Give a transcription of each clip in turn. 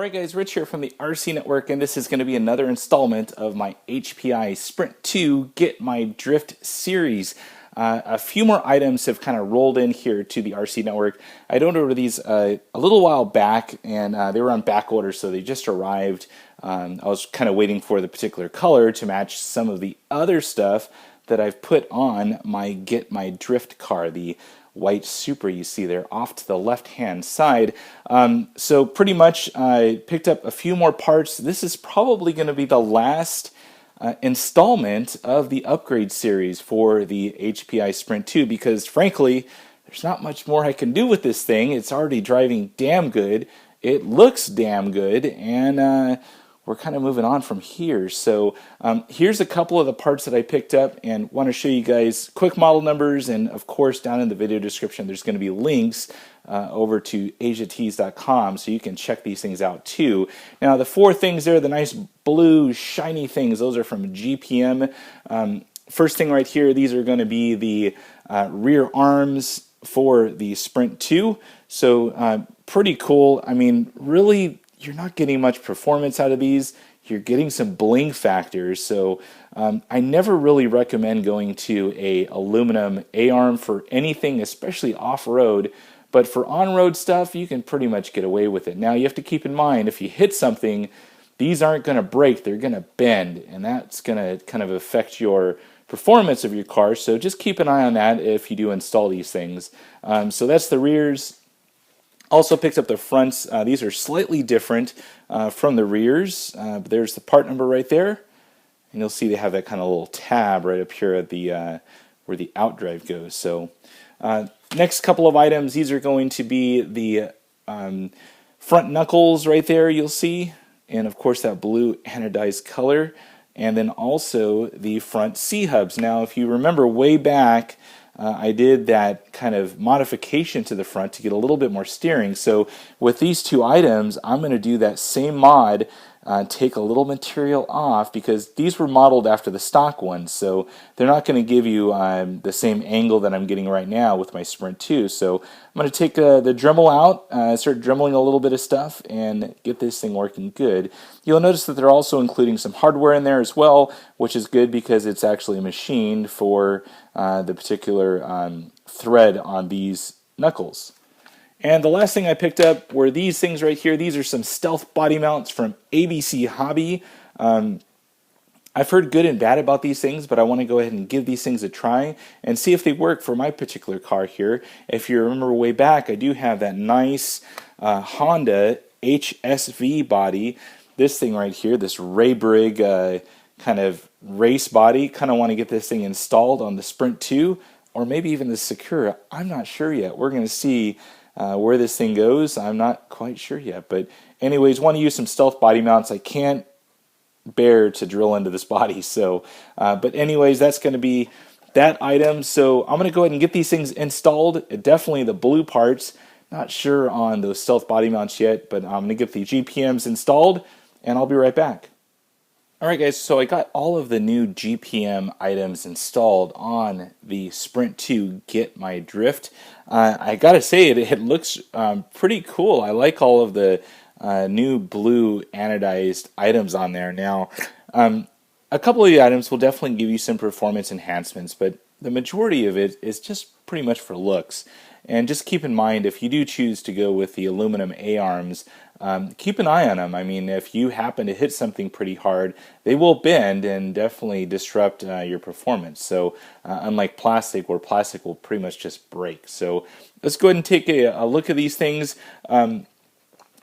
Alright guys, Rich here from the RC Network, and this is going to be another installment of my HPI Sprint 2 Get My Drift series. A few more items have kind of rolled in here to the RC Network. I don't order these a little while back, and they were on back order, so they just arrived. I was kind of waiting for the particular color to match some of the other stuff that I've put on my Get My Drift car, the white Supra you see there off to the left hand side. So pretty much I picked up a few more parts. This is probably going to be the last installment of the upgrade series for the HPI Sprint 2 because frankly there's not much more I can do with this thing. It's already driving damn good. It looks damn good, and we're kind of moving on from here. So here's a couple of the parts that I picked up and want to show you guys quick model numbers, and of course down in the video description there's going to be links over to AsiaTees.com so you can check these things out too. Now the four things there, the nice blue shiny things, those are from GPM. First thing right here, these are going to be the rear arms for the Sprint 2. So pretty cool. I mean, really, you're not getting much performance out of these. You're getting some bling factors. So I never really recommend going to a aluminum A-arm for anything, especially off-road. But for on-road stuff, you can pretty much get away with it. Now you have to keep in mind, if you hit something, these aren't going to break, they're going to bend, and that's going to kind of affect your performance of your car. So just keep an eye on that if you do install these things. So that's the rears. Also picked up the fronts. These are slightly different from the rears. There's the part number right there, and you'll see they have that kind of little tab right up here at the where the outdrive goes. So next couple of items, these are going to be the front knuckles right there, you'll see, and of course that blue anodized color, and then also the front C-hubs. Now if you remember way back, I did that kind of modification to the front to get a little bit more steering. So with these two items, I'm going to do that same mod, take a little material off, because these were modeled after the stock ones. So they're not going to give you the same angle that I'm getting right now with my Sprint 2. So I'm going to take the Dremel out, start dremeling a little bit of stuff, and get this thing working good. You'll notice that they're also including some hardware in there as well, which is good because it's actually machined for the particular thread on these knuckles. And the last thing I picked up were these things right here. These are some stealth body mounts from ABC Hobby. I've heard good and bad about these things, but I want to go ahead and give these things a try and see if they work for my particular car here. If you remember way back, I do have that nice Honda HSV body. This thing right here, this Ray Brig kind of race body. Kind of want to get this thing installed on the Sprint 2 or maybe even the Sakura. I'm not sure yet. We're going to see where this thing goes. I'm not quite sure yet. But anyways, want to use some stealth body mounts. I can't bear to drill into this body. So, but anyways, that's going to be that item. So I'm going to go ahead and get these things installed. Definitely the blue parts. Not sure on those stealth body mounts yet, but I'm going to get the GPMs installed, and I'll be right back. Alright guys, so I got all of the new GPM items installed on the Sprint 2 Get My Drift. I gotta say, it looks pretty cool. I like all of the new blue anodized items on there. Now, a couple of the items will definitely give you some performance enhancements, but the majority of it is just pretty much for looks. And just keep in mind, if you do choose to go with the aluminum A-arms, keep an eye on them. I mean, if you happen to hit something pretty hard, they will bend and definitely disrupt your performance. So unlike plastic, where plastic will pretty much just break. So let's go ahead and take a look at these things. The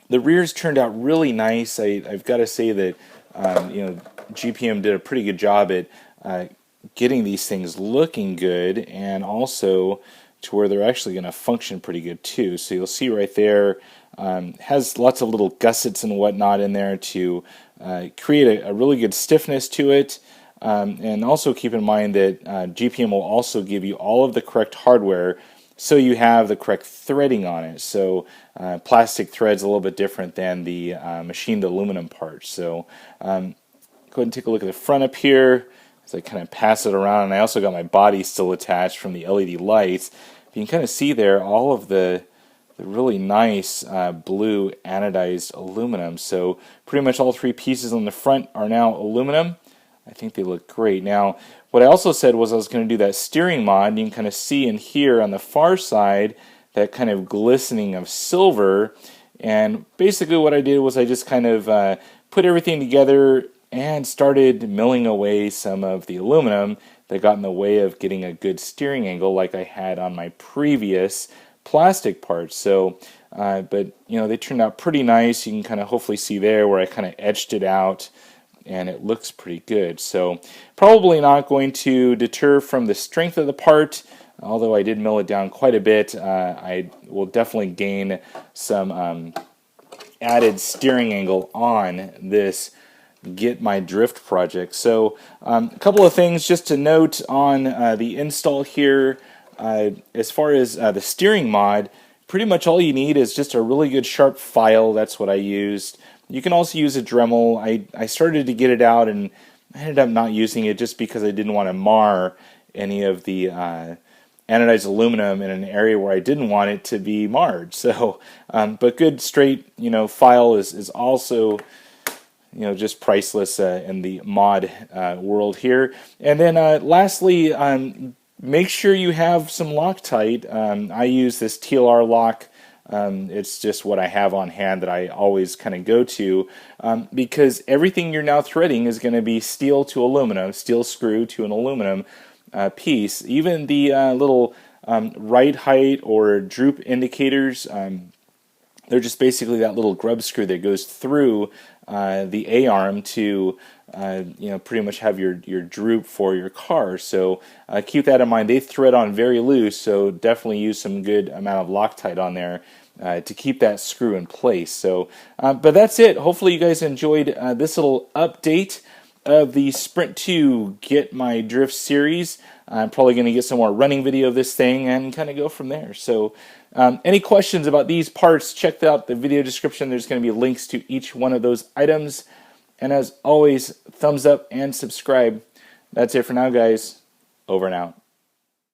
rears turned out really nice. I've got to say that GPM did a pretty good job at getting these things looking good, and also to where they're actually going to function pretty good too. So you'll see right there, has lots of little gussets and whatnot in there to create a really good stiffness to it. And also keep in mind that GPM will also give you all of the correct hardware, so you have the correct threading on it. So plastic thread's a little bit different than the machined aluminum parts. So go ahead and take a look at the front up here as I kind of pass it around. And I also got my body still attached from the LED lights. You can kind of see there all of the the really nice blue anodized aluminum. So pretty much all three pieces on the front are now aluminum. I think they look great. Now, what I also said was I was going to do that steering mod, and you can kind of see in here on the far side that kind of glistening of silver. And basically what I did was I just kind of put everything together and started milling away some of the aluminum that got in the way of getting a good steering angle like I had on my previous plastic parts. So, but you know, they turned out pretty nice. You can kind of hopefully see there where I kind of etched it out, and it looks pretty good. So probably not going to deter from the strength of the part, although I did mill it down quite a bit. I will definitely gain some added steering angle on this Get My Drift project. So a couple of things just to note on the install here. As far as the steering mod, pretty much all you need is just a really good sharp file. That's what I used. You can also use a Dremel. I started to get it out, and I ended up not using it just because I didn't want to mar any of the anodized aluminum in an area where I didn't want it to be marred. So, but good straight, file is also, just priceless in the mod world here. And then lastly, make sure you have some Loctite. I use this TLR lock. It's just what I have on hand that I always kind of go to, because everything you're now threading is going to be steel to aluminum, steel screw to an aluminum piece. Even the little right height or droop indicators, they're just basically that little grub screw that goes through the A-arm to pretty much have your droop for your car. So keep that in mind. They thread on very loose, so definitely use some good amount of Loctite on there to keep that screw in place. So, but that's it. Hopefully you guys enjoyed this little update of the Sprint 2 Get My Drift series. I'm probably going to get some more running video of this thing and kind of go from there. So any questions about these parts, check out the video description. There's going to be links to each one of those items. And as always, thumbs up and subscribe. That's it for now, guys. Over and out.